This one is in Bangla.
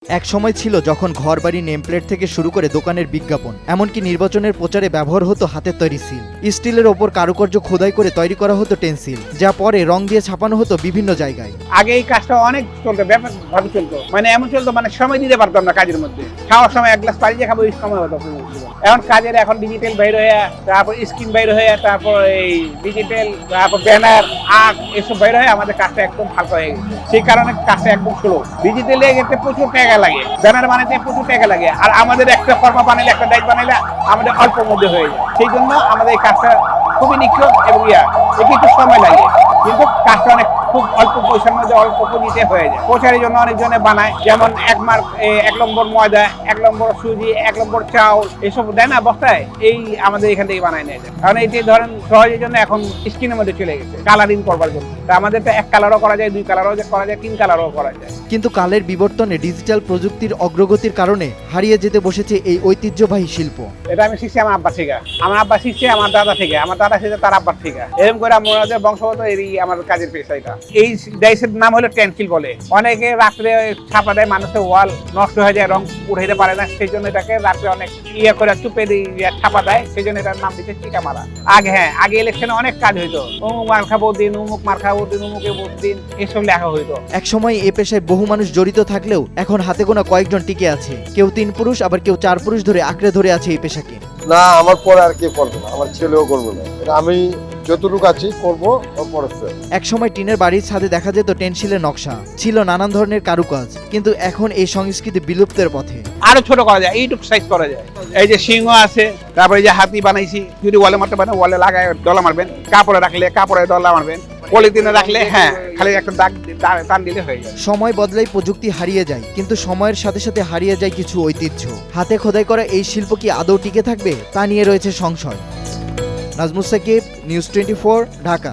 এক সময় ছিল যখন ঘরবাড়ি নেমপ্লেট থেকে শুরু করে দোকানের বিজ্ঞাপন, এমনকি নির্বাচনের প্রচারে ব্যবহার হতো হাতের তৈরি সিল। স্টিলের ওপর কারুকার্য খোদাই করে তৈরি করা হতো টেনসিল, যা পরে রং দিয়ে ছাপানো হতো বিভিন্ন জায়গায়। আগে এই কাজটা অনেক চলতো, ব্যাপকভাবে চলতো, মানে এমন চলতো মানে সময় দিতে পারতাম না কাজের মধ্যে। খাওয়ার সময় এক গ্লাস পানি দিয়ে খাবো, এই সময় হতো। এখন কাজের এখন ডিজিটাল বাইর হয়ে, তারপর স্ক্রিন বাইর হয়ে, তারপর এই ডিজিটাল, তারপর ব্যানার, আর্ট এসব বাইর হয়ে আমাদের কাজটা একদম হালকা হয়ে গেছে। সেই কারণে কাজটা একদম স্লো। ডিজিটালে এতে প্রচুর টাকা লাগে, ব্যানার বানাইতে প্রচুর টাকা লাগে, আর আমাদের একটা কর্মা বানাইলে, একটা দায়িত্ব বানাইলে আমাদের অল্প মধ্যে হয়ে যায়। সেই জন্য আমাদের এই কাজটা খুবই নিখুঁত এবং একে একটু সময় লাগে, কিন্তু কাজটা অনেক খুব অল্প পয়সার মধ্যে অল্প পুঁজিতে হয়ে যায়। প্রচারের জন্য অনেকজনে বানায়, যেমন এক নম্বর ময়দা, 1 নম্বর সুজি, 1 নম্বর চাউল এসব দেয় না বস্তায়, এই আমাদের এখান থেকে বানায় নিয়ে যায়। কারণ এটি ধরেন সহজের জন্য এখন স্ক্রিনের মধ্যে চলে গেছে কালারিং করবার জন্য। তা আমাদের তো 1 কালারও করা যায়, 2 কালারও করা যায়, 3 কালারও করা যায়। কিন্তু কালের বিবর্তনে ডিজিটাল প্রযুক্তির অগ্রগতির কারণে হারিয়ে যেতে বসেছে এই ঐতিহ্যবাহী শিল্প। এটা আমি শিখছি আমার আব্বা থেকে, আমার আব্বা শিখছে আমার দাদা থেকে, আমার দাদা শিখছে তার আব্বার থেকে। এরকম করে আমাদের বংশগত এই আমার কাজের পেশা। এটা এই ডাইসের নাম হলো টেনসিল বলে। অনেকে রাত্রে ছাপা দেয়, মানুষের ওয়াল নষ্ট হয়ে যায়, রং উঠাইতে পারে না, সেই জন্য এটাকে রাত্রে অনেক করে চুপে ছাপা দেয়, সেই জন্য এটার নাম দিচ্ছে টিকা মারা। আগে ইলেকশনে অনেক কাজ হইতো, অমুক মার্কা ভোট দিন, অমুক মার্কা ভোট দিন, অমুকে ভোট দিন, এসব লেখা হইতো। একসময় এ পেশায় বহু মানুষ জড়িত থাকলেও এখন হাতে গোনা কয়েকজন টিকে আছে। কেউ 3 পুরুষ, আবার কেউ 4 পুরুষ ধরে আঁকড়ে ধরে আছে এই পেশাকে। না, আমার পরে আর কেউ করবে না, আমার ছেলেও করবে না। আমি যতটুকু আছি করবো, পরে একসময় টিনের বাড়ির ছাদে দেখা যেত টেনসিলের নকশা, ছিল নানান ধরনের কারুকাজ, কিন্তু এখন এই সংস্কৃতি বিলুপ্তের পথে। আরো ছোট করা যায়, এইটুকু সাইজ করা যায়। এই যে সিংহ আছে, তারপরে যে হাতি বানাইছি, যদি ওয়ালে মারতে পারেন ওয়ালে লাগায় ডলা মারবেন, কাপড়ে রাখলে কাপড়ে ডলা মারবেন, পলিথিনে রাখলে খালি একটা দাগ টান দিলে হয়ে যায়। সময় বদলাই, প্রযুক্তি হারিয়ে যায়, কিন্তু সময়ের সাথে সাথে হারিয়ে যায় কিছু ঐতিহ্য। হাতে খোদাই করা এই শিল্প কি আদৌ টিকে থাকবে, তা নিয়ে রয়েছে সংশয়। নাজমুস সাকিব, নিউজ 24, ঢাকা।